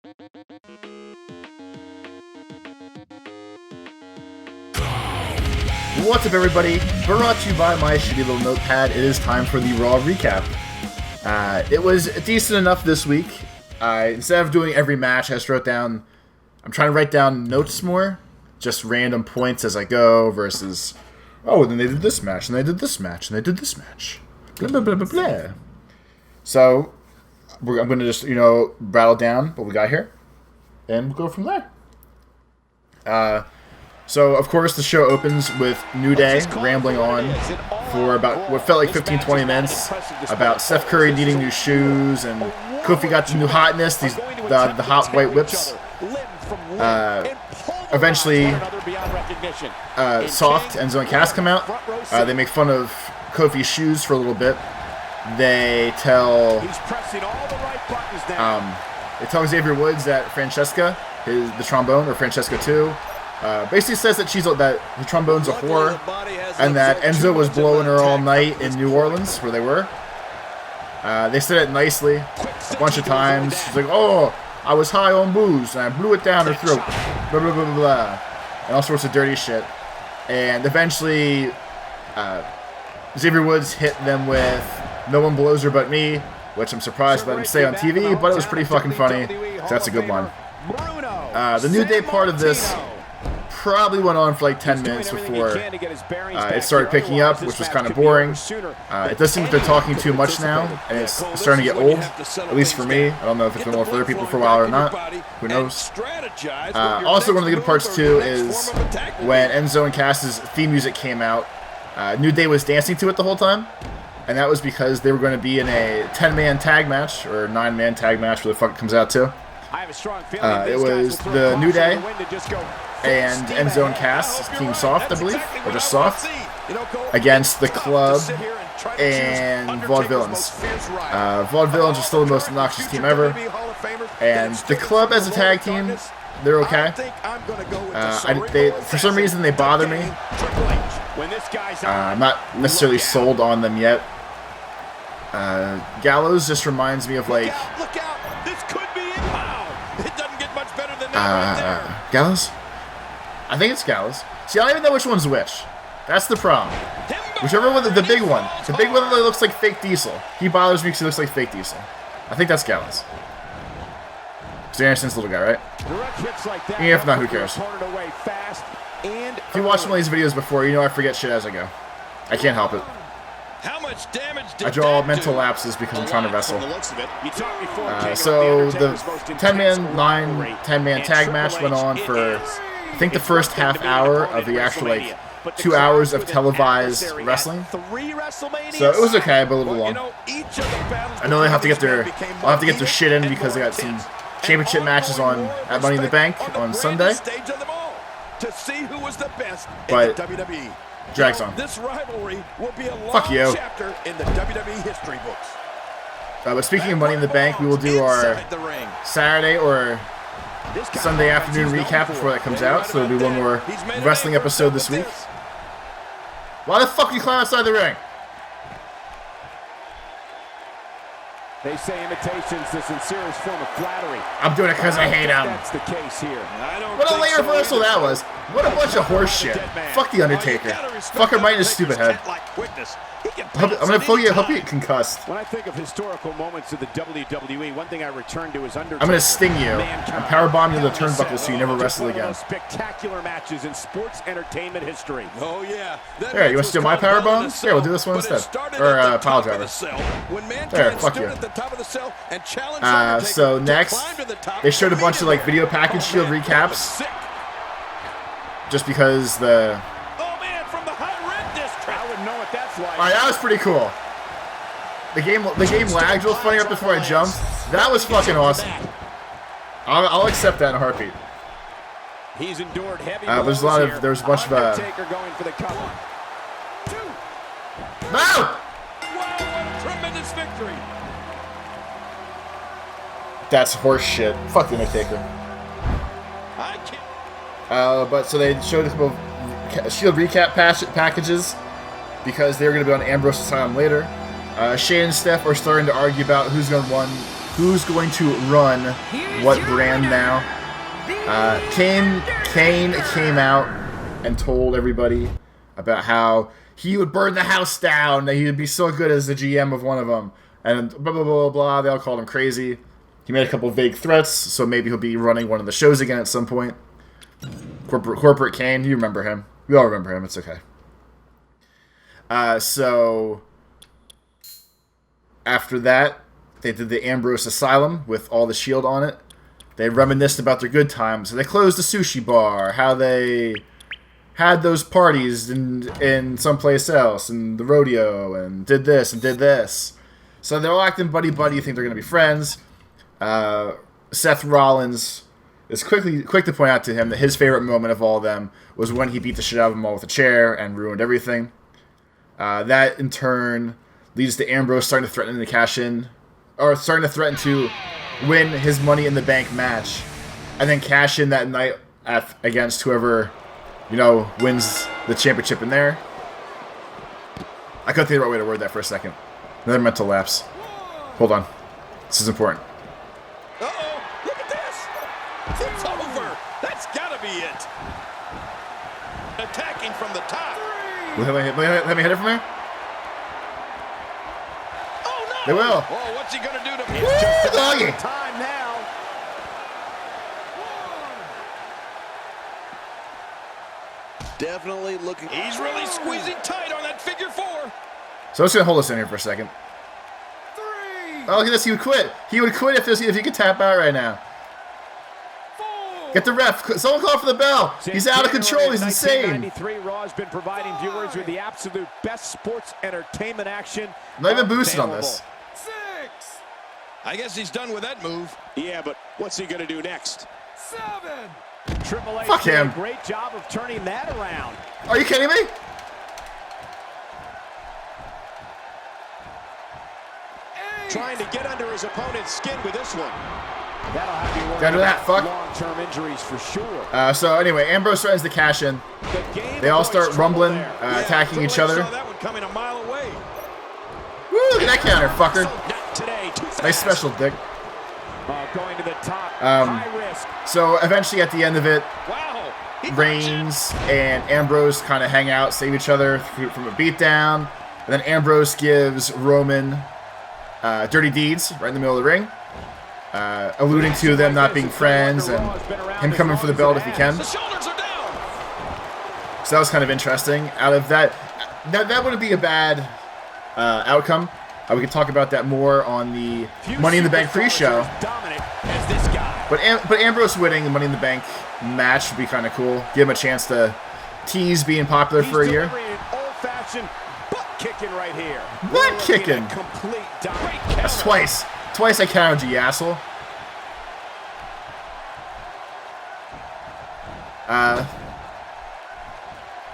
What's up, everybody? Brought to you by my shitty little notepad. It is time for the Raw recap. It was decent enough this week. Instead of doing every match, I just wrote down... I'm trying to write down notes more. Just random points as I go versus... Oh, then they did this match, and they did this match, and they did this match. Blah, blah, blah, blah, blah. So, I'm going to just, rattle down what we got here. And we'll go from there. So, of course, the show opens with New Day rambling on for about what felt like 15-20 minutes about Seth Curry needing new shoes, and Kofi got the new hotness, the hot white whips. Eventually, Soft, Enzo, and Cass come out. They make fun of Kofi's shoes for a little bit. They tell Xavier Woods that Francesca, the trombone, or Francesca 2, basically says that the trombone's a whore, and that Enzo was blowing her all night in New Orleans, where they were. They said it nicely a bunch of times. She's like, oh, I was high on booze, and I blew it down her throat, blah, blah, blah, blah, blah, and all sorts of dirty shit. And eventually, Xavier Woods hit them with No One Blows Her But Me, which I'm surprised to let him say on TV, but it was pretty fucking funny, so that's a good one. The New Day part of this probably went on for like 10 minutes before it started picking up, which was kind of boring. It does seem that they're talking too much now, and it's starting to get old, at least for me. I don't know if it's been old for other people for a while or not. Who knows? Also, one of the good parts, too, is when Enzo and Cass's theme music came out, New Day was dancing to it the whole time, and that was because they were going to be in a 10-man tag match, or 9-man tag match, where the fuck it comes out to. It was the New Day and Enzo and Cass, Team Soft, I believe, or just Soft, against the Club and Vaudevillains. Vaudevillains are still the most obnoxious team ever, and the Club as a tag team, they're okay. For some reason, they bother me. I'm not necessarily sold on them yet. Gallows just reminds me of, like... Gallows? I think it's Gallows. See, I don't even know which one's which. That's the problem. Whichever one, the big one. The big one that looks like fake Diesel. He bothers me because he looks like fake Diesel. I think that's Gallows. It's Anderson's little guy, right? Yeah, if not, who cares? If you watched one of these videos before, you know I forget shit as I go. I can't help it. I draw mental lapses because I'm trying to wrestle. So the 10-man, 10-man tag match went on for, I think, the first half hour of the actual, 2 hours of televised wrestling. So it was okay, but a little long. I know they have to get their shit in because they got some championship matches at Money in the Bank on Sunday. But drags on. Fuck you. But speaking of Money in the Bank, we will do our Saturday or Sunday afternoon recap before that comes out. So there'll be one more wrestling episode this week. Why the fuck do you climb outside the ring? They say imitation's the sincerest form of flattery. I'm doing it because I hate him. That's the case here. What a late reversal that was. What a bunch of horse shit. Fuck the Undertaker. Fuck him right in his stupid head. I'm gonna hope you get concussed. When I think of historical moments of the WWE, one thing I return to is Undertaker. I'm gonna sting you and powerbomb you in the turnbuckle so you never wrestle again. Spectacular matches in sports entertainment history. Oh yeah. Here, you want to steal my powerbomb? Here, we'll do this one instead. Or pile driver. There, fuck you. So next, they showed a bunch of video package shield recaps. Just because the... Alright, that was pretty cool. The game lagged real funny right before I jumped. That was fucking awesome. I'll accept that in a heartbeat. He's endured heavy there's a bunch of No! Tremendous victory. That's horse shit. Fuck the Undertaker. But so they showed a couple of Shield recap packages because they were going to be on Ambrose Asylum later. Shane and Steph are starting to argue about who's going to who's going to run what brand now. Kane came out and told everybody about how he would burn the house down, that he would be so good as the GM of one of them, and blah, blah, blah, blah. They all called him crazy. He made a couple vague threats, so maybe he'll be running one of the shows again at some point. Corporate Kane, you remember him. We all remember him, it's okay. So, after that, they did the Ambrose Asylum with all the Shield on it. They reminisced about their good times. They closed the sushi bar, how they had those parties in someplace else, and the rodeo, and did this and did this. So they're all acting buddy-buddy, think they're going to be friends. Seth Rollins is quick to point out to him that his favorite moment of all of them was when he beat the shit out of them all with a chair and ruined everything. That, in turn, leads to Ambrose starting to threaten to cash in, or starting to threaten to win his Money in the Bank match, and then cash in that night against whoever, wins the championship in there. I couldn't think of the right way to word that for a second. Another mental lapse. Hold on. This is important. Uh-oh! Look at this! It's over! That's gotta be it! Attacking from the top! Let me hit it from here? Oh, no! They will! Oh, what's he gonna do to me? Woo, doggy! Time now. Definitely looking... He's really squeezing tight on that figure 4! So I'm just going to hold this in here for a second. 3. Oh, look at this. He would quit. He would quit if he could tap out right now. 4. Get the ref. Someone call for the bell. He's out of control. He's insane. 1993, Raw has been providing viewers with the absolute best sports entertainment action. I'm not even boosted on this. 6. I guess he's done with that move. Yeah, but what's he going to do next? 7. Triple H Fuck him. did a great job of turning that around. Are you kidding me? Trying to get under his opponent's skin with this one. That'll have you worried Under that, fuck. long-term injuries for sure. So anyway, Ambrose threatens to cash in. They all start rumbling, attacking each other. Saw that one coming a mile away. Woo, look at that counter, fucker. Not today. Nice special, dick. Going to the top. High risk. So eventually at the end of it, Wow. Reigns and Ambrose kind of hang out, save each other from a beatdown. And then Ambrose gives Roman dirty deeds right in the middle of the ring, alluding to them not being friends and him coming for the belt if he can. The shoulders are down. So that was kind of interesting. Out of that wouldn't be a bad outcome. We could talk about that more on the Money in the Bank pre-show. But Ambrose winning the Money in the Bank match would be kind of cool. Give him a chance to tease being popular for a year. Old-fashioned butt kicking right here. Butt kicking. That's twice. Twice I counted you, asshole.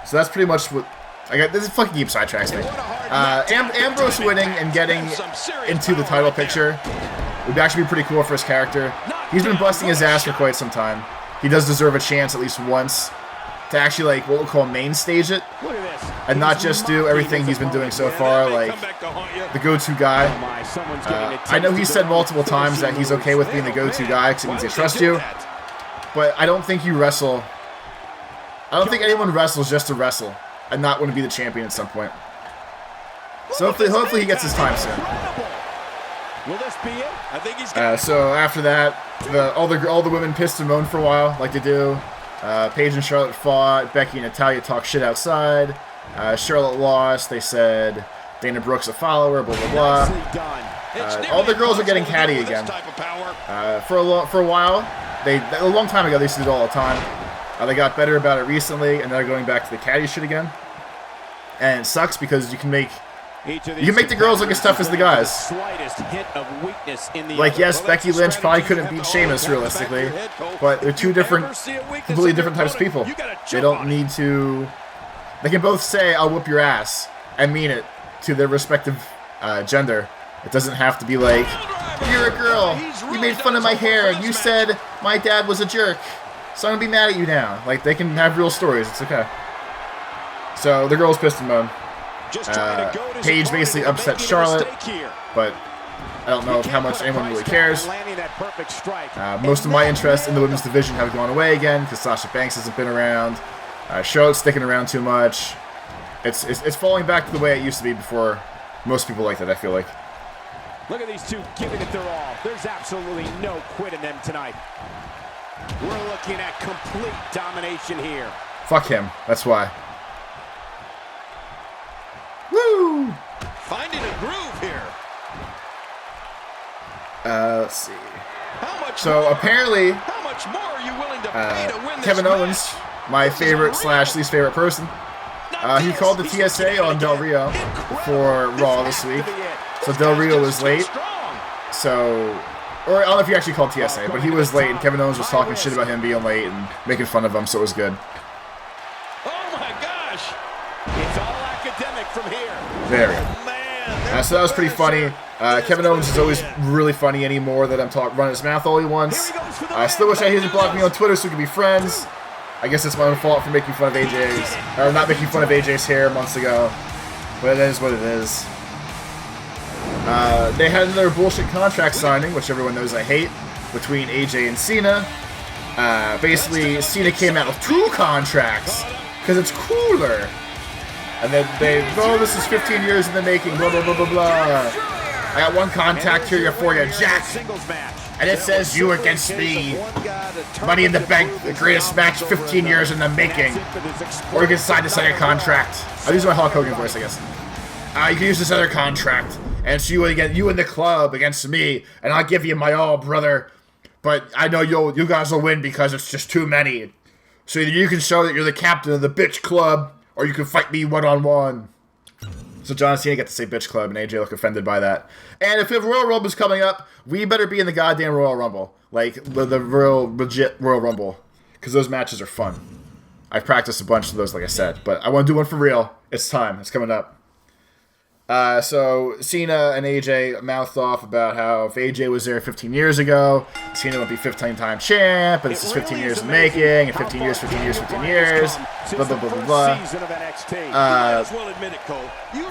So that's pretty much what I got. This fucking keeps sidetracks me. Ambrose winning and getting into the title picture would actually be pretty cool for his character. He's been busting his ass for quite some time. He does deserve a chance at least once to actually, like, what we'll call main stage it, and not just do everything he's been doing so far, like the go-to guy. I know he's said multiple times that he's okay with being the go-to guy because it means they trust you, but I don't think you wrestle. I don't think anyone wrestles just to wrestle and not want to be the champion at some point. So hopefully he gets his time soon. Will this be it? I think he's got so after that, all the women pissed and moaned for a while, like they do. Paige and Charlotte fought. Becky and Natalya talked shit outside. Charlotte lost. They said Dana Brooke's a follower. Blah blah blah. All the girls are getting catty again. For a while, a long time ago they used to do it all the time. They got better about it recently, and they're going back to the catty shit again. And it sucks because you can make the girls look as tough as the guys. Like, yes, Becky Lynch probably couldn't beat Sheamus realistically, but they're two completely different types of people. They don't need to. They can both say, "I'll whoop your ass," and mean it to their respective gender. It doesn't have to be like, "You're a girl. You made fun of my hair. You said my dad was a jerk, so I'm gonna be mad at you now." Like, they can have real stories. It's okay. So the girls pissed and moaned. Paige basically upset Charlotte, but I don't know how much anyone really cares. Most of my interest in the women's division have gone away again because Sasha Banks hasn't been around. Charlotte's sticking around too much. It's falling back to the way it used to be before. Most people like that, I feel like. Look at these two giving it their all. There's absolutely no quit in them tonight. We're looking at complete domination here. Fuck him. That's why. Woo! Finding a groove here. Let's see. So apparently, how much more are you willing to pay to win this Kevin Owens, my favorite / least favorite person, he called the TSA on Del Rio for Raw this week. So Del Rio was late. So, or I don't know if he actually called TSA, but he was late, and Kevin Owens was talking shit about him being late and making fun of him, so it was good. Oh my gosh! It's all academic from here. There we go. So that was pretty funny. Kevin Owens is always really funny anymore that I'm running his mouth all he wants. I still wish he hadn't blocked me on Twitter so we could be friends. I guess it's my own fault for making fun of AJ's, or not making fun of AJ's hair months ago. But it is what it is. They had another bullshit contract signing, which everyone knows I hate, between AJ and Cena. Basically, Cena came out with 2 contracts, because it's cooler. And then this is 15 years in the making, blah, blah, blah, blah, blah. I got one contact here for you, Jack. And it says you against me. Money in the Bank, the greatest match 15 years in the making. Or you can sign this other contract. I'll use my Hulk Hogan voice, I guess. You can use this other contract. And it's you and the club against me. And I'll give you my all, brother. But I know you guys will win because it's just too many. So either you can show that you're the captain of the bitch club, or you can fight me one-on-one. So John Cena got to say bitch club, and AJ looked offended by that. And if Royal Rumble's coming up, we better be in the goddamn Royal Rumble. Like, the real, legit Royal Rumble. Because those matches are fun. I've practiced a bunch of those, like I said. But I want to do one for real. It's time. It's coming up. So Cena and AJ mouthed off about how if AJ was there 15 years ago, Cena would be 15-time champ, and this is 15 years in the making, and 15 years, 15 years, 15 years, blah, blah, blah, blah, blah.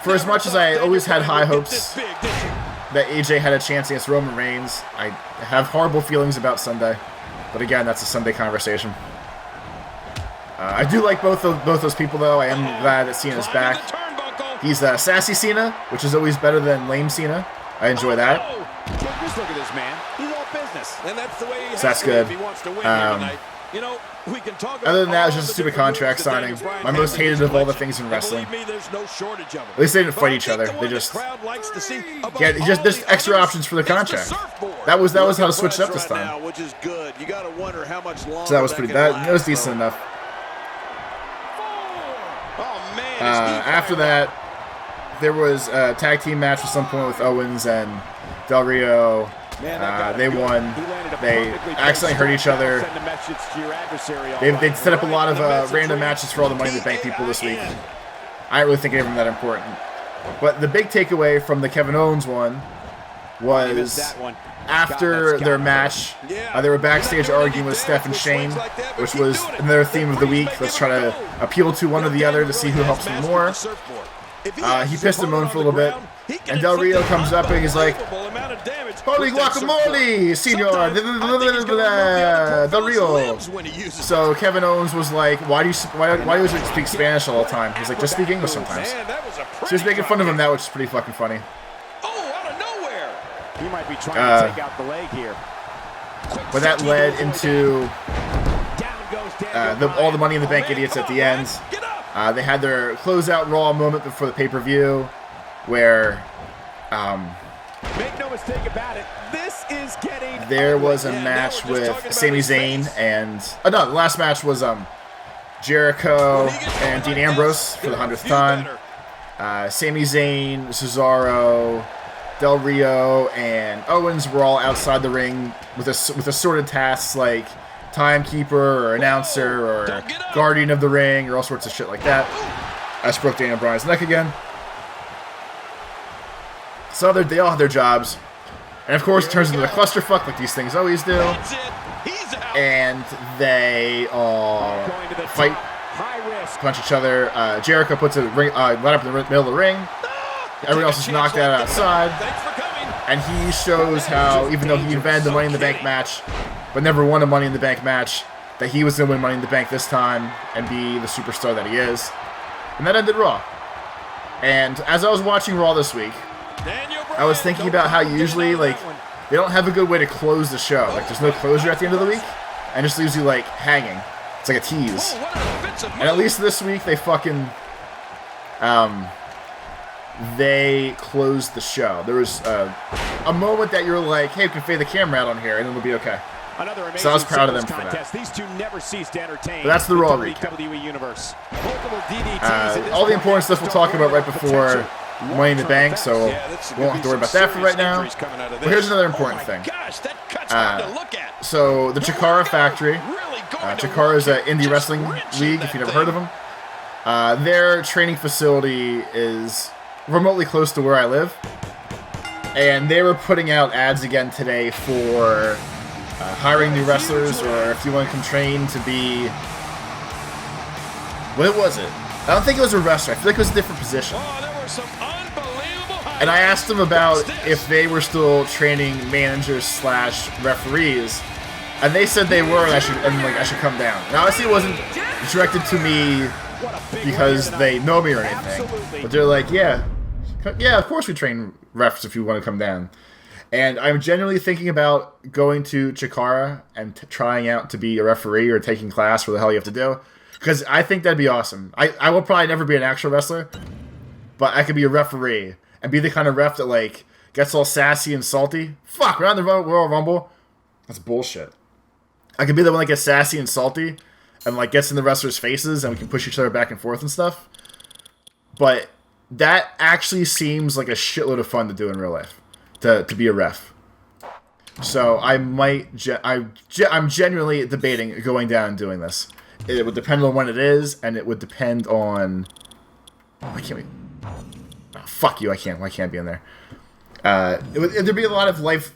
For as much as I always had high hopes that AJ had a chance against Roman Reigns, I have horrible feelings about Sunday. But again, that's a Sunday conversation. I do like both those people, though. I am glad that Cena's back. He's sassy Cena, which is always better than lame Cena. I enjoy that. Just look at this man. He's all business. And that's the way he so that's good. He wants to win tonight. You know, we can talk about other than that, it was just a stupid contract signing. My most hated of all the things in wrestling. At least they didn't fight each other. They just there's extra options for the contract. That was how to switch it up this time. So that was pretty bad. It was decent enough. After that, there was a tag team match at some point with Owens and Del Rio. They won. They accidentally hurt each other. They set up a lot of random matches for all the Money in the Bank people this week. I don't really think any of them that important. But the big takeaway from the Kevin Owens one was after their match, they were backstage arguing with Seth and Shane, which was another theme of the week. Let's try to appeal to one or the other to see who helps me more. He pissed and moaned for a little bit, and Del Rio comes up and he's like, "Holy guacamole, senor, Del Rio." So Kevin Owens was like, "Why do you speak Spanish all the time?" He's like, "Just speak English sometimes." So he's making fun of him now, which is pretty fucking funny. He might be trying to take out the leg here. But that led into all the Money in the Bank idiots at the end. They had their closeout Raw moment before the pay-per-view, where make no mistake about it, this is getting there was a match with Sami Zayn and the last match was Jericho and Dean Ambrose for the 100th time. Sami Zayn, Cesaro, Del Rio, and Owens were all outside the ring with assorted tasks like timekeeper or announcer or guardian of the ring or all sorts of shit like that. I just broke Daniel Bryan's neck again. So they all have their jobs. And of course it turns into a clusterfuck like these things always do. And they all fight, punch each other. Jericho puts a ring right up in the middle of the ring. Everyone else is knocked out outside. And he shows how, even though he invented the Money in the Bank match, but never won a Money in the Bank match, that he was going to win Money in the Bank this time and be the superstar that he is. And that ended Raw. And as I was watching Raw this week, I was thinking about how usually, like, they don't have a good way to close the show. Like, there's no closure at the end of the week, and it just leaves you, like, hanging. It's like a tease. And at least this week, they fucking, they closed the show. There was a moment that you're like, hey, we can fade the camera out on here, and it'll be okay. So I was proud of them for that. These two never cease to entertain. But that's the Raw recap. WWE Universe. All the important stuff we'll talk about right before Money in the Bank, so we won't have to worry about that for right now. But here's another important thing. So the Chikara Factory. Chikara is an indie wrestling league, if you've never heard of them. Their training facility is remotely close to where I live. And they were putting out ads again today for hiring new wrestlers, or if you want to come train to be... What was it? I don't think it was a wrestler. I feel like it was a different position. And I asked them about if they were still training managers / referees, and they said they were, and I should come down. Now, obviously, it wasn't directed to me because they know me or anything, but they're like, yeah, of course we train refs if you want to come down. And I'm genuinely thinking about going to Chikara and trying out to be a referee or taking class, what the hell you have to do. Because I think that'd be awesome. I will probably never be an actual wrestler, but I could be a referee and be the kind of ref that, like, gets all sassy and salty. Fuck, we're on the Royal Rumble. That's bullshit. I could be the one that gets sassy and salty and, like, gets in the wrestlers' faces and we can push each other back and forth and stuff. But that actually seems like a shitload of fun to do in real life. To be a ref. So I might... I'm genuinely debating going down and doing this. It would depend on when it is, and it would depend on... Oh, I can't be... Oh, fuck you, I can't be in there. There'd be a lot of life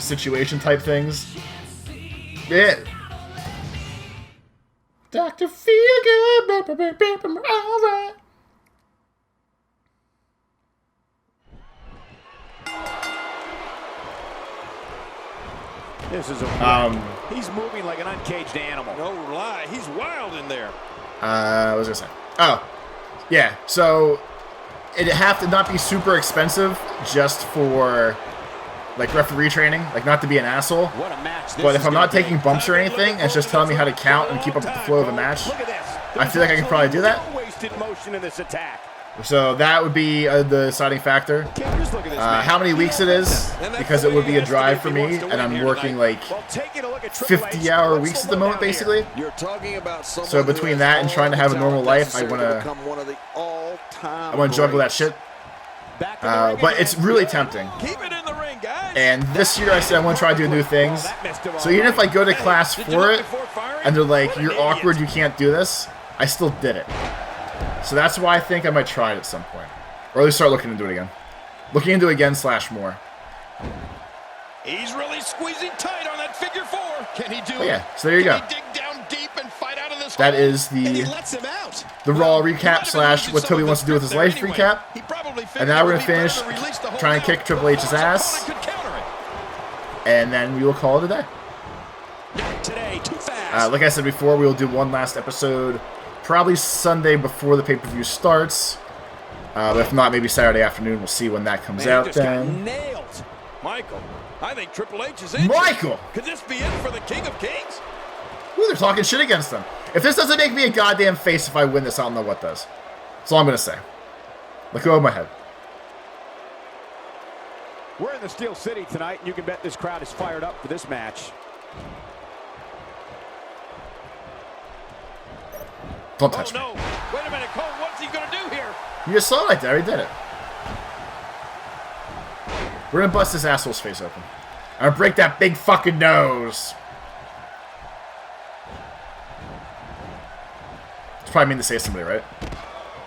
situation type things. Yeah. Dr. Feelgood, alright. This is he's moving like an uncaged animal. No lie, he's wild in there. What was I gonna say? Oh, yeah. So it'd have to not be super expensive, just for like referee training, like not to be an asshole. What a match! But if I'm not taking bumps or anything, and it's just telling me how to count and keep up with the flow of a match, I feel like I can probably do that. Wasted motion in this attack. So that would be the deciding factor. How many weeks it is, because it would be a drive for me, and I'm working like 50-hour weeks at the moment, basically. So between that and trying to have a normal life, I want to juggle that shit. But it's really tempting. And this year I said I want to try to do new things. So even if I go to class for it, and they're like, you're awkward, you can't do this, I still did it. So that's why I think I might try it at some point. Or at least start looking into it again. Looking into it again / more. He's really squeezing tight on that figure 4. Can he do it? Yeah, so there you go. Dig down deep and fight out of this that is the Raw recap / what Toby wants to do with his life recap. And now we're going to finish trying to kick Triple H's ass. And then we will call it a day. Like I said before, we will do one last episode probably Sunday before the pay-per-view starts. But if not, maybe Saturday afternoon. We'll see when that comes out then. Nailed. Michael, I think Triple H is in. Michael! Could this be it for the King of Kings? Ooh, they're talking shit against him. If this doesn't make me a goddamn face if I win this, I don't know what does. That's all I'm going to say. Let go of my head. We're in the Steel City tonight, and you can bet this crowd is fired up for this match. Don't touch me. No. Wait a minute, Cole, what's he going to do here? You just saw it right there. He did it. We're going to bust this asshole's face open. I'm going to break that big fucking nose. It's probably mean to say somebody, right?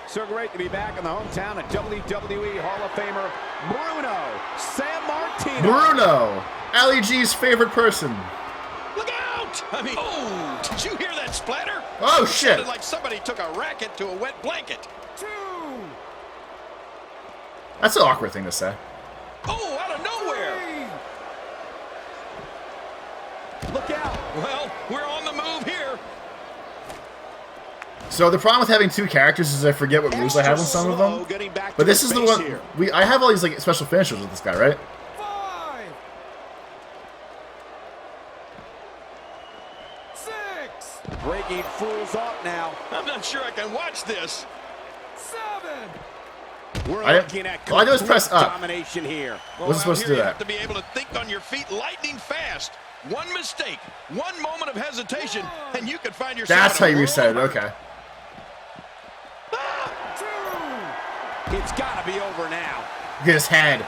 So great to be back in the hometown of WWE Hall of Famer Bruno Sammartino. Bruno! Ali G's favorite person. Look out! I mean, oh, did you hear that splatter? Oh, shit. Sounded like somebody took a racket to a wet blanket. That's an awkward thing to say. Oh, out of nowhere. Look out. Well, we're on the move here. So the problem with having two characters is I forget what moves I have on some of them. But this is the one. I have all these like special finishers with this guy, right? 5, 6, Breaking fools off now. I'm not sure I can watch this. 7. We're I looking at all I do is press up. domination here. Wasn't supposed to do You that. have to be able to think on your feet lightning fast. One mistake, one moment of hesitation, and you could find yourself. That's in how a you reset it. world of Okay. It's got to be over now. Look at his head.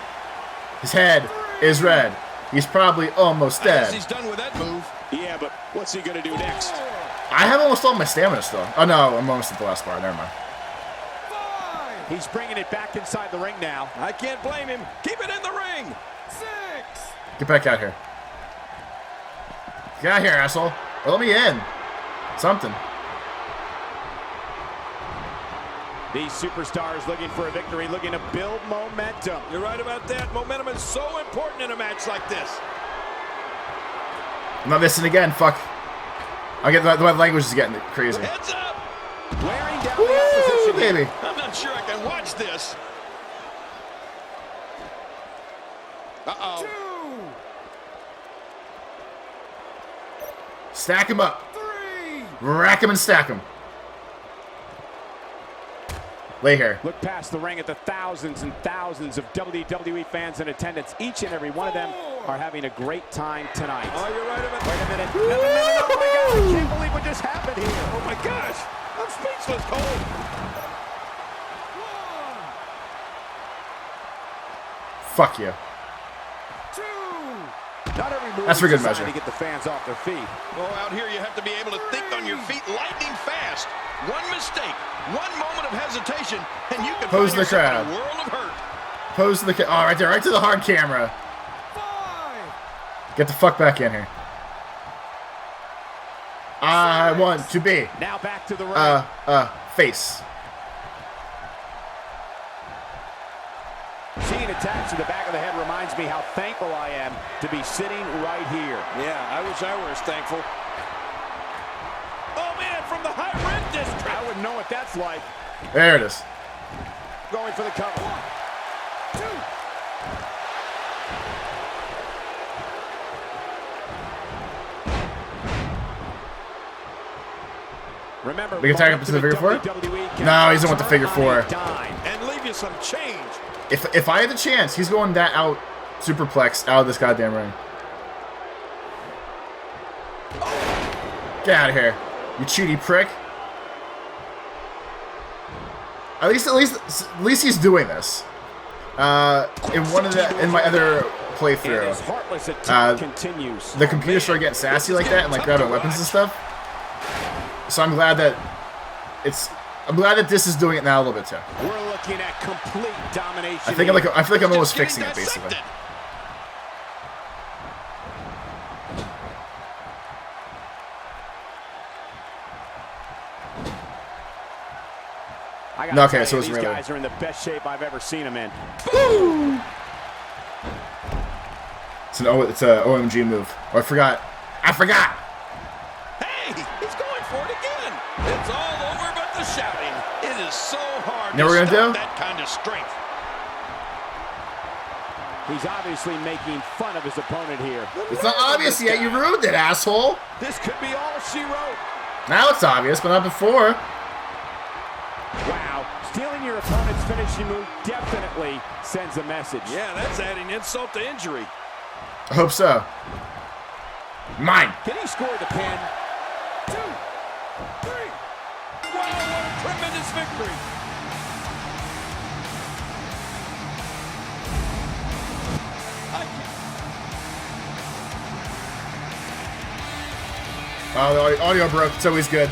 His head is red. He's probably almost I guess dead. he's done with that move. Yeah, but what's he going to do next? I have almost all my stamina still. Oh no, I'm almost at the last bar. Never mind. 5, He's bringing it back inside the ring now. I can't blame him. Keep it in the ring. 6. Get back out here. Get out here, asshole. Or let me in. Something. These superstars looking for a victory, looking to build momentum. You're right about that. Momentum is so important in a match like this. I'm not missing again. Fuck. I get the language is getting crazy. Heads up. Wearing down Woo, the opposition. baby. I'm not sure I can watch this. Uh-oh. 2, Stack him up. 3. Rack him and stack him. Lay here. Look past the ring at the thousands and thousands of WWE fans in attendance. Each and every one of them are having a great time tonight. Oh, you're right about Wait a minute. No, oh my God. I can't believe what just happened here. Oh, my gosh. I'm speechless, Cole. 1, Fuck you. 2. Not every move That's for is good designed measure. to get the fans off their feet. Well, out here you have to be able to think on your feet lightning fast. One mistake, one moment of hesitation, and you can Pose find the yourself crowd. in a world of hurt. Pose to the oh, right there, right to the hard camera. 5. Get the fuck back in here. I want to be Now back to the ring. face. Seeing attached to the back of the head reminds me how thankful I am to be sitting right here. Yeah, I wish I were as thankful. Oh, man, from the high red district. I wouldn't know what that's like. There it is. Going for the cover. 2. Remember, We can tag up to the figure four? No, he doesn't want the figure four. And leave you some change. If I had the chance, he's going that out superplex out of this goddamn ring. Get out of here, you cheaty prick. At least he's doing this. In my other playthrough, his heartless attack continues. the computer started getting sassy like that and like grabbing weapons and stuff. So I'm glad that this is doing it now a little bit too. We're looking at complete domination. I feel like I'm almost fixing it basically. Okay, so it's these really. guys are in the best shape I've ever seen them in. Woo! It's a OMG move. Oh, I forgot. Hey, he's going for it again. It's all over but the shouting. It is so hard You know what we're gonna do? that kind of strength. He's obviously making fun of his opponent here. It's not obvious yet. You ruined it, asshole. This could be all she wrote. Now it's obvious, but not before. Wow, stealing your opponent's finishing move definitely sends a message. Yeah, that's adding insult to injury. I hope so. Mine. Can he score the pin? 2, 3. Wow, what a tremendous victory. Oh, the audio broke. It's always good.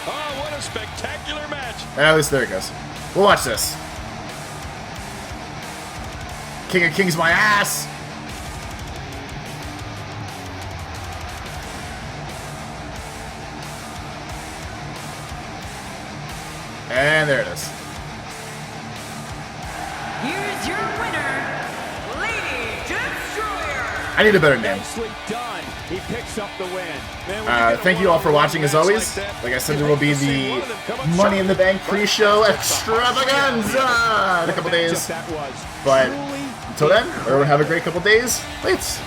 Oh, what a spectacular match. At least there it goes. We'll watch this. King of Kings, my ass. I need a better name. Nicely done. He picks up the win. Thank you all for watching as always. Like I said, there will be the Money in the Bank pre-show extravaganza in a couple days. But until then, everyone have a great couple days. Thanks.